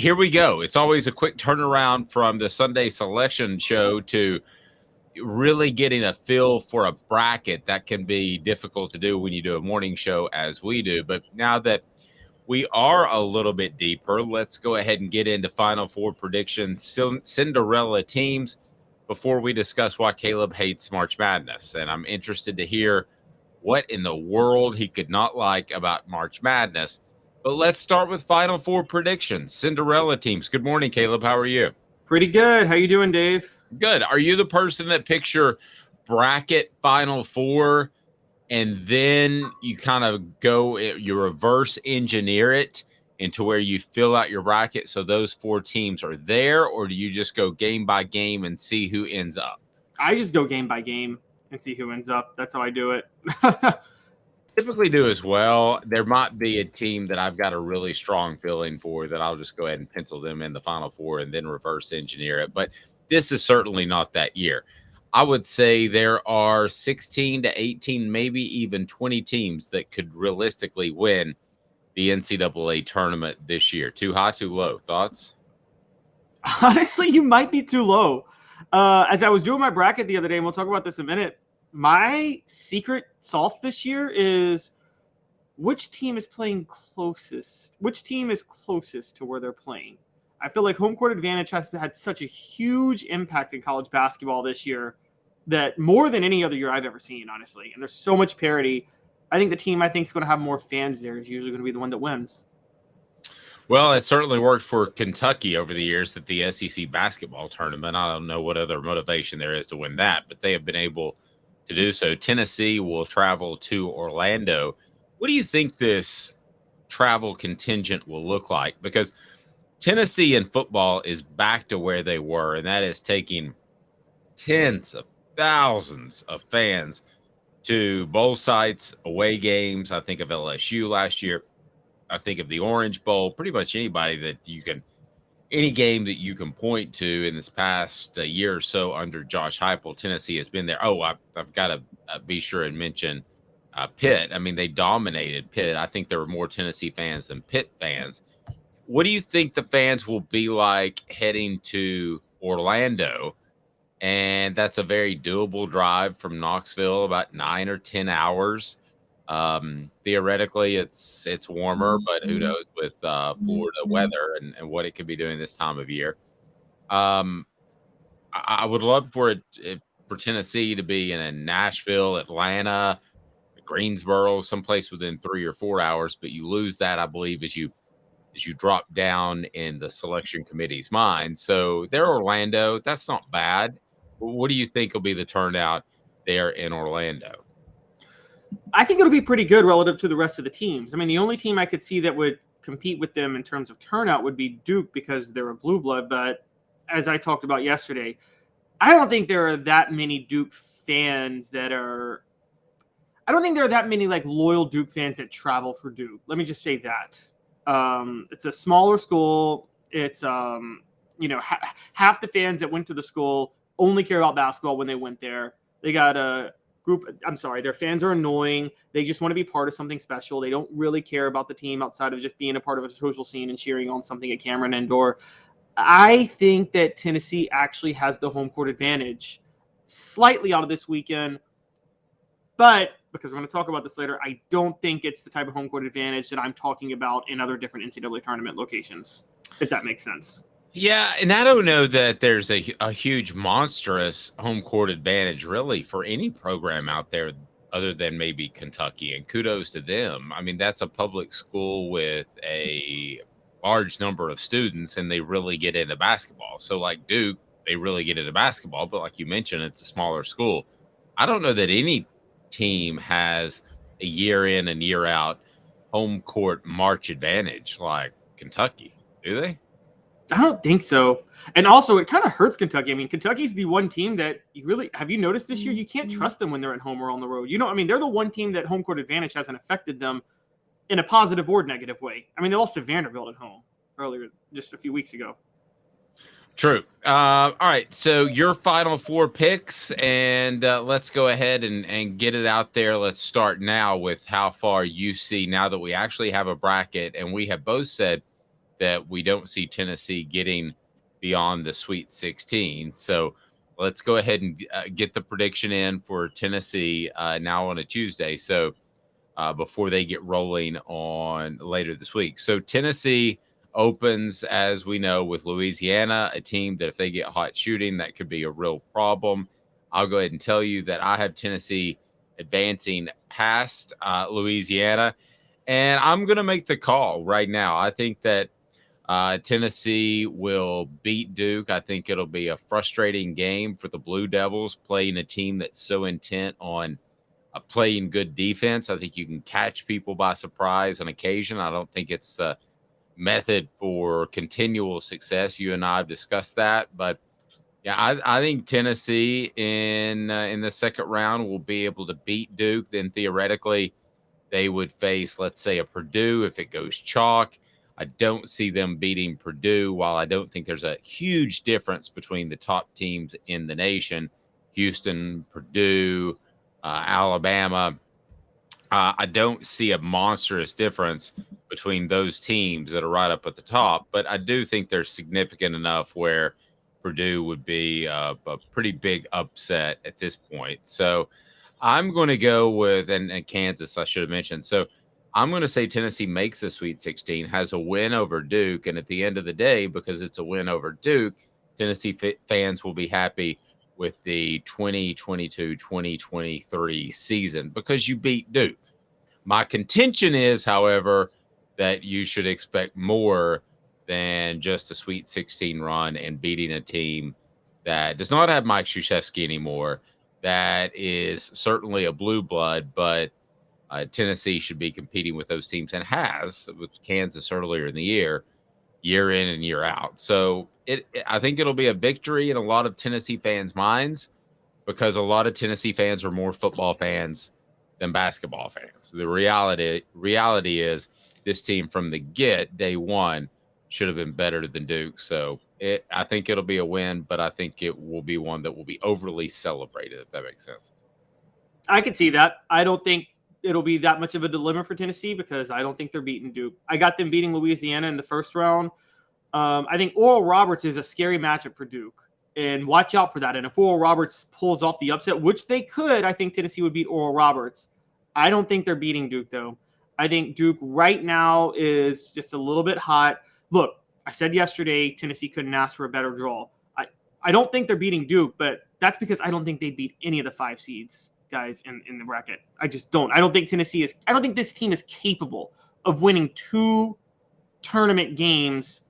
here we go. It's always a quick turnaround from the Sunday selection show to really getting a feel for a bracket. That can be difficult to do when you do a morning show as we do. But now that we are a little bit deeper, let's go ahead and get into Final Four predictions, Cinderella teams, before we discuss why Caleb hates March Madness. And I'm interested to hear what in the world he could not like about March Madness. But let's start with Final Four predictions, Cinderella teams. Good morning, Caleb. How are you? Pretty good. How you doing, Dave? Good. Are you the person that picks your bracket Final Four and then you kind of you reverse engineer it into where you fill out your bracket so those four teams are there, or do you just go game by game and see who ends up? I just go game by game and see who ends up. That's how I do it. Typically do as well. There might be a team that I've got a really strong feeling for that I'll just go ahead and pencil them in the Final Four and then reverse engineer it. But this is certainly not that year. I would say there are 16 to 18, maybe even 20 teams that could realistically win the NCAA tournament this year. Too high, too low? Thoughts? Honestly, you might be too low. As I was doing my bracket the other day, and we'll talk about this in a minute, my secret sauce this year is which team is playing closest? Which team is closest to where they're playing? I feel like home court advantage has had such a huge impact in college basketball this year that more than any other year I've ever seen, honestly. And there's so much parity. I think the team I think is going to have more fans there is usually going to be the one that wins. Well, it certainly worked for Kentucky over the years at the SEC basketball tournament. I don't know what other motivation there is to win that, but they have been able to do so. Tennessee will travel to Orlando. What do you think this travel contingent will look like? Because Tennessee in football is back to where they were, and that is taking tens of thousands of fans to bowl sites, away games. I think of LSU last year. I think of the Orange Bowl. Pretty much anybody that any game that you can point to in this past year or so under Josh Heupel, Tennessee has been there. Oh, I've got to be sure and mention Pitt. I mean, they dominated Pitt. I think there were more Tennessee fans than Pitt fans. What do you think the fans will be like heading to Orlando? And that's a very doable drive from Knoxville, about 9 or 10 hours. Theoretically, it's warmer, but who knows with Florida weather and what it could be doing this time of year. I would love for Tennessee to be in Nashville, Atlanta, Greensboro, someplace within 3 or 4 hours, but you lose that, I believe, as you drop down in the selection committee's mind. So they're Orlando. That's not bad. What do you think will be the turnout there in Orlando? I think it'll be pretty good relative to the rest of the teams. I mean, the only team I could see that would compete with them in terms of turnout would be Duke because they're a blue blood. But as I talked about yesterday, I don't think there are that many Duke fans I don't think there are that many like loyal Duke fans that travel for Duke. Let me just say that. It's a smaller school. It's, half the fans that went to the school only care about basketball when they went there. They got a group. I'm sorry, their fans are annoying. They just want to be part of something special. They don't really care about the team outside of just being a part of a social scene and cheering on something at Cameron Indoor. I think that Tennessee actually has the home court advantage slightly out of this weekend, but because we're going to talk about this later, I don't think it's the type of home court advantage that I'm talking about in other different NCAA tournament locations, if that makes sense. Yeah, and I don't know that there's a huge, monstrous home court advantage really for any program out there other than maybe Kentucky, and kudos to them. I mean, that's a public school with a large number of students, and they really get into basketball. So like Duke, they really get into basketball, but like you mentioned, it's a smaller school. I don't know that any team has a year in and year out home court march advantage like Kentucky, do they? I don't think so. And also, it kind of hurts Kentucky. I mean, Kentucky's the one team that have you noticed this year? You can't trust them when they're at home or on the road. They're the one team that home court advantage hasn't affected them in a positive or negative way. I mean, they lost to Vanderbilt at home earlier, just a few weeks ago. True. All right. So your final four picks, and let's go ahead and get it out there. Let's start now with how far you see now that we actually have a bracket, and we have both said that we don't see Tennessee getting beyond the Sweet 16. So let's go ahead and get the prediction in for Tennessee now on a Tuesday. So before they get rolling on later this week. So Tennessee opens, as we know, with Louisiana, a team that if they get hot shooting, that could be a real problem. I'll go ahead and tell you that I have Tennessee advancing past Louisiana, and I'm going to make the call right now. I think that Tennessee will beat Duke. I think it'll be a frustrating game for the Blue Devils playing a team that's so intent on playing good defense. I think you can catch people by surprise on occasion. I don't think it's the method for continual success. You and I have discussed that, but yeah, I think Tennessee in the second round will be able to beat Duke. Then theoretically, they would face, let's say, a Purdue if it goes chalk. I don't see them beating Purdue. While I don't think there's a huge difference between the top teams in the nation, Houston, Purdue, Alabama. I don't see a monstrous difference between those teams that are right up at the top, but I do think they're significant enough where Purdue would be a pretty big upset at this point. So I'm going to go with, and Kansas, I should have mentioned. So I'm going to say Tennessee makes the Sweet 16, has a win over Duke. And at the end of the day, because it's a win over Duke, Tennessee fans will be happy with the 2022-2023 season because you beat Duke. My contention is, however, that you should expect more than just a Sweet 16 run and beating a team that does not have Mike Krzyzewski anymore. That is certainly a blue blood, but Tennessee should be competing with those teams and has with Kansas earlier in the year in and year out. So I think it'll be a victory in a lot of Tennessee fans' minds because a lot of Tennessee fans are more football fans than basketball fans. The reality is this team from the day one should have been better than Duke. So I think it'll be a win, but I think it will be one that will be overly celebrated, if that makes sense. I can see that. I don't think it'll be that much of a dilemma for Tennessee because I don't think they're beating Duke. I got them beating Louisiana in the first round. I think Oral Roberts is a scary matchup for Duke, and watch out for that. And if Oral Roberts pulls off the upset, which they could, I think Tennessee would beat Oral Roberts. I don't think they're beating Duke, though. I think Duke right now is just a little bit hot. Look, I said yesterday Tennessee couldn't ask for a better draw. I don't think they're beating Duke, but that's because I don't think they beat any of the 5 seeds, guys, in the bracket. I just don't. I don't think this team is capable of winning 2 tournament games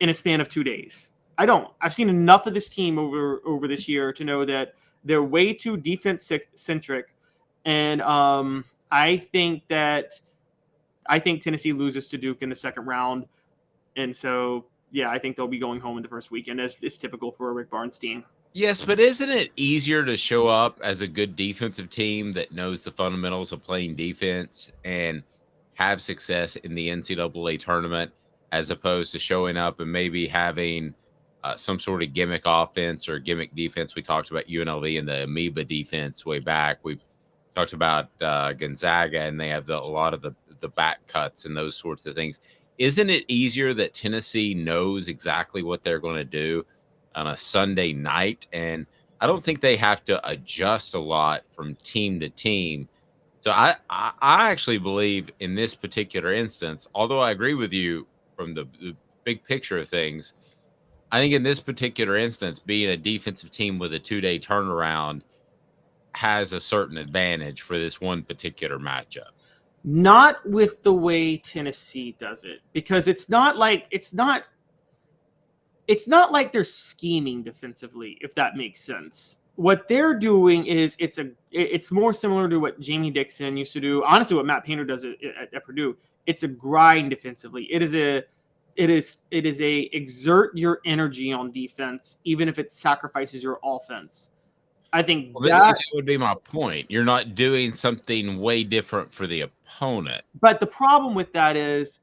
in a span of 2 days. I don't. I've seen enough of this team over this year to know that they're way too defense-centric. And I think Tennessee loses to Duke in the second round. And so, yeah, I think they'll be going home in the first weekend, as is typical for a Rick Barnes team. Yes, but isn't it easier to show up as a good defensive team that knows the fundamentals of playing defense and have success in the NCAA tournament as opposed to showing up and maybe having some sort of gimmick offense or gimmick defense? We talked about UNLV and the amoeba defense way back. We talked about Gonzaga, and they have a lot of the back cuts and those sorts of things. Isn't it easier that Tennessee knows exactly what they're going to do on a Sunday night? And I don't think they have to adjust a lot from team to team. So I actually believe in this particular instance, although I agree with you from the big picture of things, I think in this particular instance, being a defensive team with a 2-day turnaround has a certain advantage for this one particular matchup. Not with the way Tennessee does it, because it's not like they're scheming defensively, if that makes sense. What they're doing is it's more similar to what Jamie Dixon used to do. Honestly, what Matt Painter does at Purdue. It's a grind defensively. It is a exert your energy on defense, even if it sacrifices your offense. I think that would be my point. You're not doing something way different for the opponent. But the problem with that is,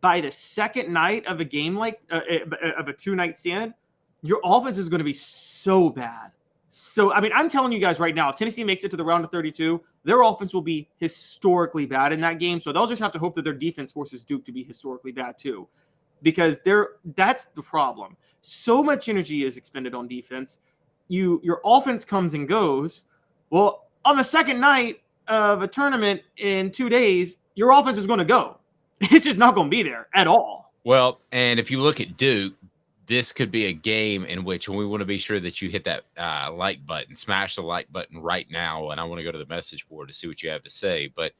by the second night of a game like of a 2-night stand, your offense is going to be so bad. So, I mean, I'm telling you guys right now, if Tennessee makes it to the round of 32, their offense will be historically bad in that game. So they'll just have to hope that their defense forces Duke to be historically bad too. because that's the problem. So much energy is expended on defense. Your offense comes and goes. Well, on the second night of a tournament in 2 days, your offense is going to go. It's just not going to be there at all. Well, and if you look at Duke, this could be a game in which we want to be sure that you hit that like button, smash the like button right now. And I want to go to the message board to see what you have to say. But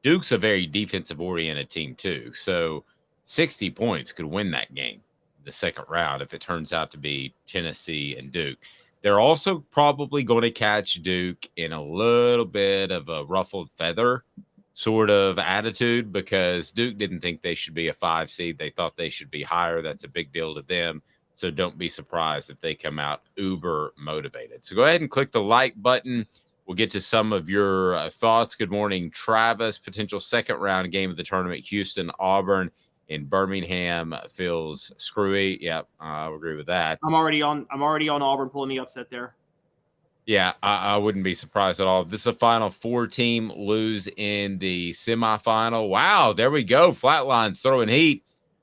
Duke's a very defensive-oriented team too. So 60 points could win that game, the second round, if it turns out to be Tennessee and Duke. They're also probably going to catch Duke in a little bit of a ruffled feather sort of attitude, because Duke didn't think they should be a 5 seed. They thought they should be higher. That's a big deal to them. So don't be surprised if they come out uber motivated. So go ahead and click the like button. We'll get to some of your thoughts. Good morning, Travis. Potential second round game of the tournament, Houston, Auburn in Birmingham feels screwy. Yep, I agree with that. I'm already on Auburn pulling the upset there. Yeah, I wouldn't be surprised at all. This is a Final Four team, lose in the semifinal. Wow, there we go. Flatlines throwing heat.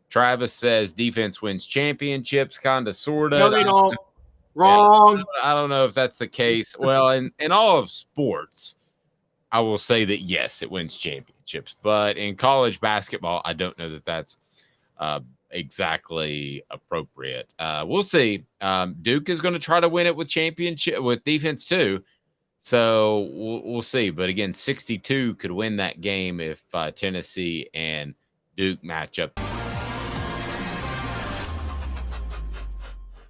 Travis says defense wins championships, kind of, sort of. No, they don't. Wrong. I don't know if that's the case. Well, in all of sports, I will say that, yes, it wins championships. But in college basketball, I don't know that that's exactly appropriate. We'll see. Duke is going to try to win it with defense too. So we'll see. But again, 62 could win that game if Tennessee and Duke match up.